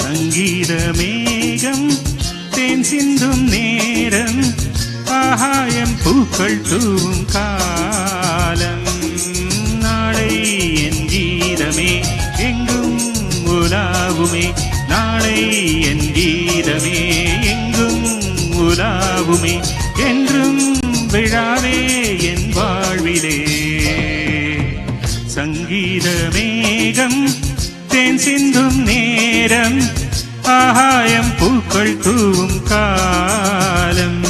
சங்கீத மேகம் தேன் சிந்தும் நேரம் ஆகாயம் பூக்கள் தூவும் காலம் நாளை என் கீதமே எங்கும் உலாவுமே நாளை என் கீதமே எங்கும் உலாவுமே என்றும் விழாவே என் வாழ்விலே சங்கீத மேகம் தேன் சிந்தும் நேரம் ஆகாயம் பூக்கள் தூவும் காலம்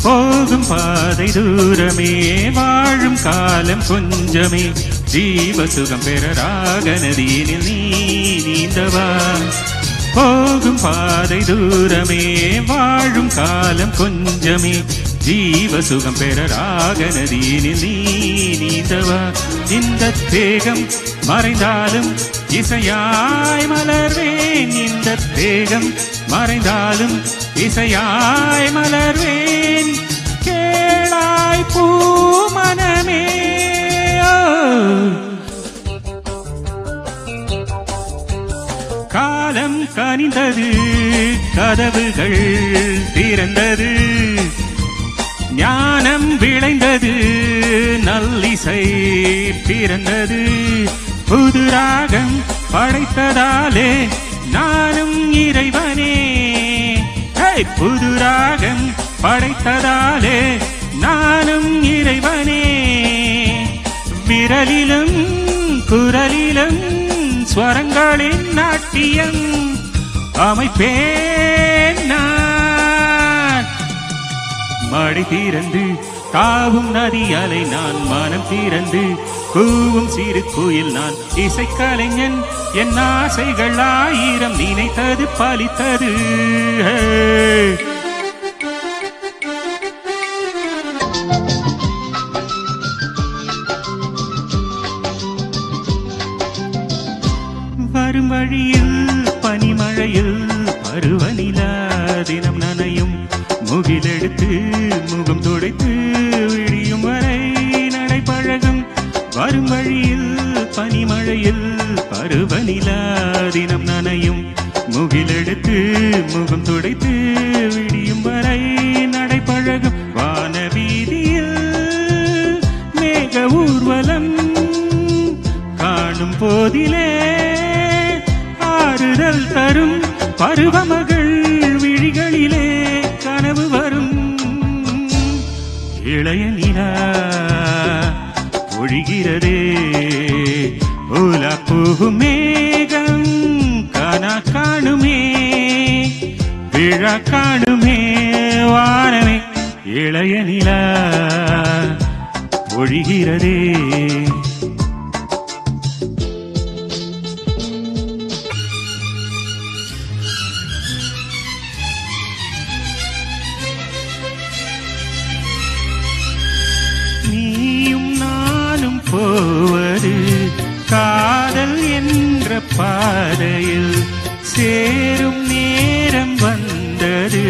போகும் பாதை தூரமே வாழும் காலம் கொஞ்சமே ஜீவசுகம் பெற ராக நதியினில் நீ நீந்தவா போகும் பாதை தூரமே வாழும் காலம் கொஞ்சமே ஜீவசுகம் பெற ராக நதியினில் நீ நீந்தவா இந்த தேகம் மறைந்தாலும் இசையாய் மலர்வேன் இந்த தேகம் மறைந்தாலும் இசையாய் மலர்வேன் கேளாய் பூமனமே காலம் கனிந்தது கதவுகள் திறந்தது ஞானம் விளைந்தது நல்லிசை பிறந்தது புது ராகம் படைத்ததாலே நானும் இறைவனே புது ராகம் படைத்ததாலே நானும் இறைவனே விரலிலும் குரலிலும் ஸ்வரங்களின் நாட்டியம் அமைப்பேன் நான் மழை தீரந்து தாவும் நதி அலை நான் மனம் தீரந்து கூவும் சிறு கோயில் நான் இசைக்கலைஞன் என் ஆசைகள் ஆயிரம் நினைத்தது பலித்தது வரும் வழியில் பனிமழையில் பருவநிலா தினம் நனையும் முகிலெடுத்து முகம் துடைத்து விடியும் வரை நடைபழகும் வரும் வழியில் பனிமழையில் பருவநிலா தினம் நனையும் முகிலெடுத்து முகம் துடைத்து விடியும் வரை நடைபழகும் வானவீதியில் மேக ஊர்வலம் காணும் போதிலே ஆறுதல் தரும் பருவமகள் விழிகளிலே கனவு வரும் இளைய நிலா பொழிகிறதே உலா போகும் மேகம் காணா காணுமே விழா காணுமே வானமே இளைய நிலா பொழிகிறதே போவது காதல் என்ற பாதையில் சேரும் நேரம் வந்தது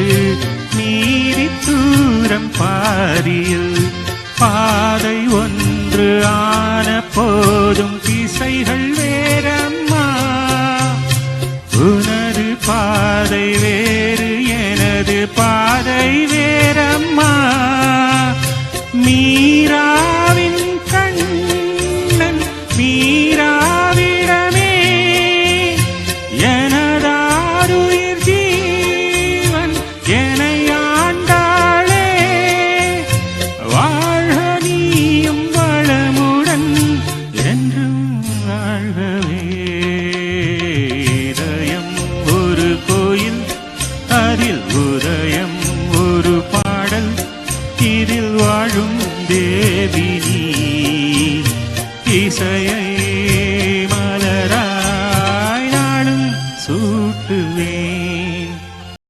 மீறி தூரம் பாதியில் பாதை ஒன்று